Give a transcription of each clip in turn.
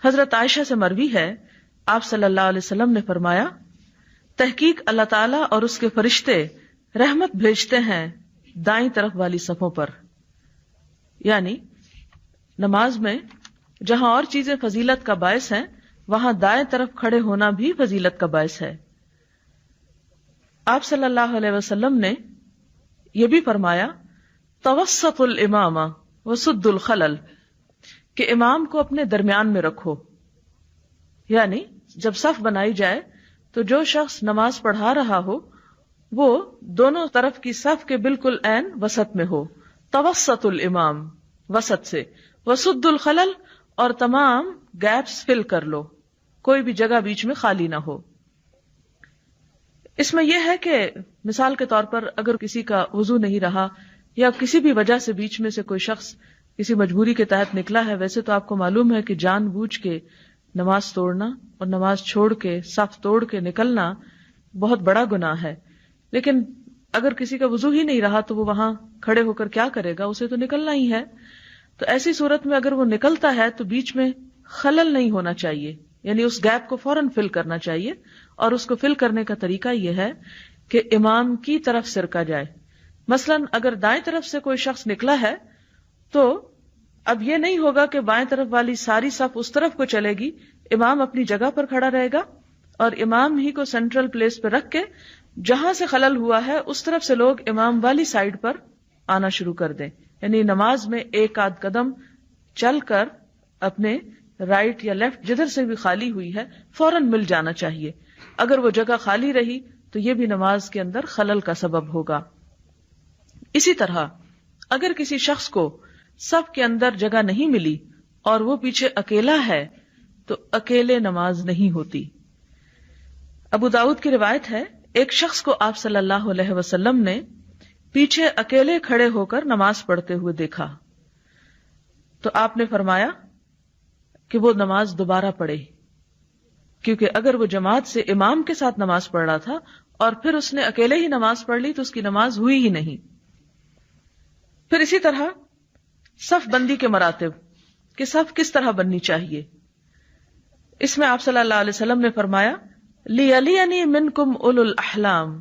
حضرت عائشہ سے مروی ہے، آپ صلی اللہ علیہ وسلم نے فرمایا، تحقیق اللہ تعالیٰ اور اس کے فرشتے رحمت بھیجتے ہیں دائیں طرف والی صفوں پر. یعنی نماز میں جہاں اور چیزیں فضیلت کا باعث ہیں وہاں دائیں طرف کھڑے ہونا بھی فضیلت کا باعث ہے. آپ صلی اللہ علیہ وسلم نے یہ بھی فرمایا، توسط الامام وسد الخلل، کہ امام کو اپنے درمیان میں رکھو. یعنی جب صف بنائی جائے تو جو شخص نماز پڑھا رہا ہو وہ دونوں طرف کی صف کے بالکل عین وسط میں ہو. توسط الامام، وسط سے، وسد الخلل، اور تمام گیپس فل کر لو، کوئی بھی جگہ بیچ میں خالی نہ ہو. اس میں یہ ہے کہ مثال کے طور پر اگر کسی کا وضو نہیں رہا یا کسی بھی وجہ سے بیچ میں سے کوئی شخص کسی مجبوری کے تحت نکلا ہے، ویسے تو آپ کو معلوم ہے کہ جان بوجھ کے نماز توڑنا اور نماز چھوڑ کے صف توڑ کے نکلنا بہت بڑا گناہ ہے. لیکن اگر کسی کا وضو ہی نہیں رہا تو وہ وہاں کھڑے ہو کر کیا کرے گا؟ اسے تو نکلنا ہی ہے. تو ایسی صورت میں اگر وہ نکلتا ہے تو بیچ میں خلل نہیں ہونا چاہیے، یعنی اس گیپ کو فوراً فل کرنا چاہیے. اور اس کو فل کرنے کا طریقہ یہ ہے کہ امام کی طرف سرکا جائے. مثلاً اگر دائیں طرف سے کوئی شخص نکلا ہے تو اب یہ نہیں ہوگا کہ بائیں طرف والی ساری صف اس طرف کو چلے گی. امام اپنی جگہ پر کھڑا رہے گا اور امام ہی کو سینٹرل پلیس پہ رکھ کے جہاں سے خلل ہوا ہے اس طرف سے لوگ امام والی سائڈ پر آنا شروع کر دیں. یعنی نماز میں ایک آدھ قدم چل کر اپنے رائٹ یا لیفٹ جدھر سے بھی خالی ہوئی ہے فوراً مل جانا چاہیے. اگر وہ جگہ خالی رہی تو یہ بھی نماز کے اندر خلل کا سبب ہوگا. اسی طرح اگر کسی شخص کو صف کے اندر جگہ نہیں ملی اور وہ پیچھے اکیلا ہے تو اکیلے نماز نہیں ہوتی. ابو داؤد کی روایت ہے، ایک شخص کو آپ صلی اللہ علیہ وسلم نے پیچھے اکیلے کھڑے ہو کر نماز پڑھتے ہوئے دیکھا تو آپ نے فرمایا کہ وہ نماز دوبارہ پڑھے، کیونکہ اگر وہ جماعت سے امام کے ساتھ نماز پڑھ رہا تھا اور پھر اس نے اکیلے ہی نماز پڑھ لی تو اس کی نماز ہوئی ہی نہیں. پھر اسی طرح صف بندی کے مراتب کہ صف کس طرح بننی چاہیے، اس میں آپ صلی اللہ علیہ وسلم نے فرمایا، لِيَلِيَنِي مِنْكُمْ أُولُو الْأَحْلَامِ،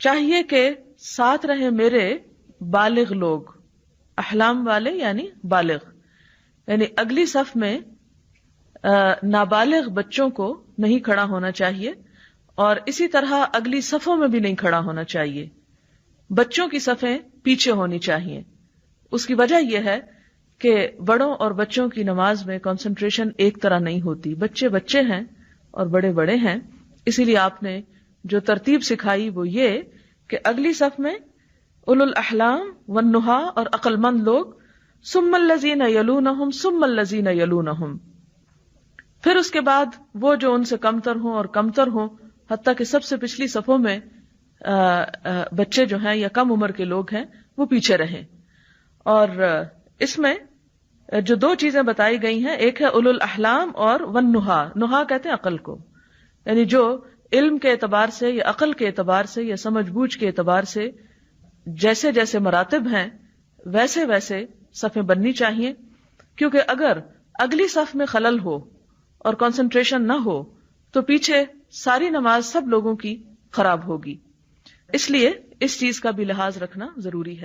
چاہیے کہ ساتھ رہے میرے بالغ لوگ. احلام والے یعنی بالغ، یعنی اگلی صف میں نابالغ بچوں کو نہیں کھڑا ہونا چاہیے اور اسی طرح اگلی صفوں میں بھی نہیں کھڑا ہونا چاہیے. بچوں کی صفیں پیچھے ہونی چاہیے. اس کی وجہ یہ ہے کہ بڑوں اور بچوں کی نماز میں کنسنٹریشن ایک طرح نہیں ہوتی. بچے بچے ہیں اور بڑے بڑے ہیں، اسی لیے آپ نے جو ترتیب سکھائی وہ یہ کہ اگلی صف میں اولو الاحلام والنہا اور عقل مند لوگ، ثم الذین یلونہم ثم الذین یلونہم، پھر اس کے بعد وہ جو ان سے کمتر ہوں اور کمتر ہوں، حتیٰ کہ سب سے پچھلی صفوں میں بچے جو ہیں یا کم عمر کے لوگ ہیں وہ پیچھے رہیں. اور اس میں جو دو چیزیں بتائی گئی ہیں، ایک ہے اولو الاحلام اور والنہا. نہا کہتے ہیں عقل کو، یعنی جو علم کے اعتبار سے یا عقل کے اعتبار سے یا سمجھ بوجھ کے اعتبار سے جیسے جیسے مراتب ہیں ویسے ویسے صفیں بننی چاہیے. کیونکہ اگر اگلی صف میں خلل ہو اور کنسنٹریشن نہ ہو تو پیچھے ساری نماز سب لوگوں کی خراب ہوگی. اس لیے اس چیز کا بھی لحاظ رکھنا ضروری ہے.